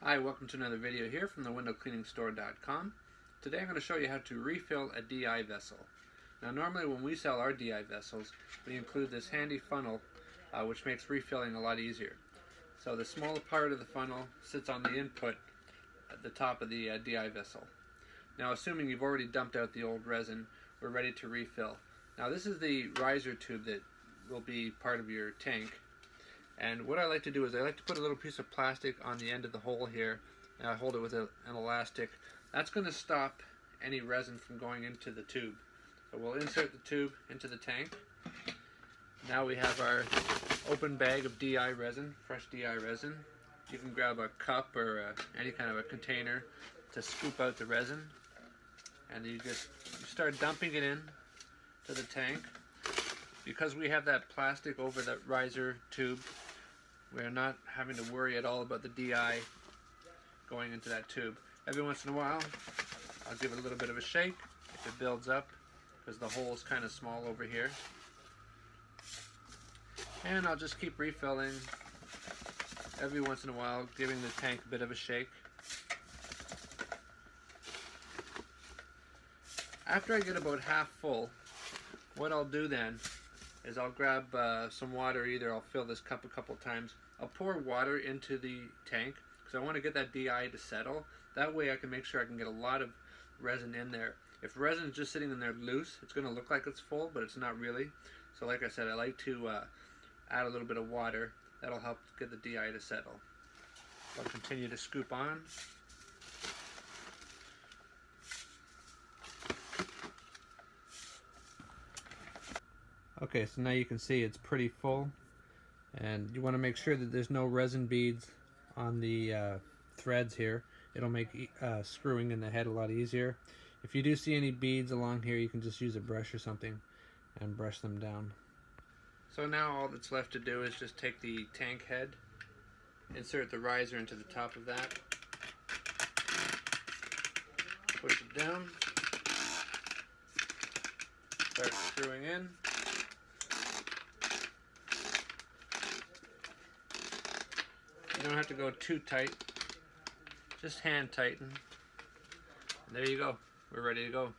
Hi, welcome to another video here from thewindowcleaningstore.com. Today I'm going to show you how to refill a DI vessel. Now normally when we sell our DI vessels, we include this handy funnel which makes refilling a lot easier. So the smaller part of the funnel sits on the input at the top of the DI vessel. Now assuming you've already dumped out the old resin, we're ready to refill. Now this is the riser tube that will be part of your tank. And what I like to do is I like to put a little piece of plastic on the end of the hole here, and I hold it with an elastic. That's going to stop any resin from going into the tube. So we'll insert the tube into the tank. Now we have our open bag of DI resin, fresh DI resin. You can grab a cup or any kind of a container to scoop out the resin, and you start dumping it in to the tank. Because we have that plastic over that riser tube, we're not having to worry at all about the DI going into that tube. Every once in a while, I'll give it a little bit of a shake if it builds up, because the hole is kind of small over here. And I'll just keep refilling every once in a while, giving the tank a bit of a shake. After I get about half full, what I'll do then is I'll grab some water. Either I'll fill this cup a couple times. I'll pour water into the tank because I want to get that DI to settle. That way I can make sure I can get a lot of resin in there. If resin is just sitting in there loose, it's going to look like it's full, but it's not really. So like I said, I like to add a little bit of water. That'll help get the DI to settle. I'll continue to scoop on. Okay, so now you can see it's pretty full, and you want to make sure that there's no resin beads on the threads here. It'll make screwing in the head a lot easier. If you do see any beads along here, you can just use a brush or something and brush them down. So now all that's left to do is just take the tank head, insert the riser into the top of that, push it down, start screwing in. You don't have to go too tight, just hand tighten. And there you go, we're ready to go.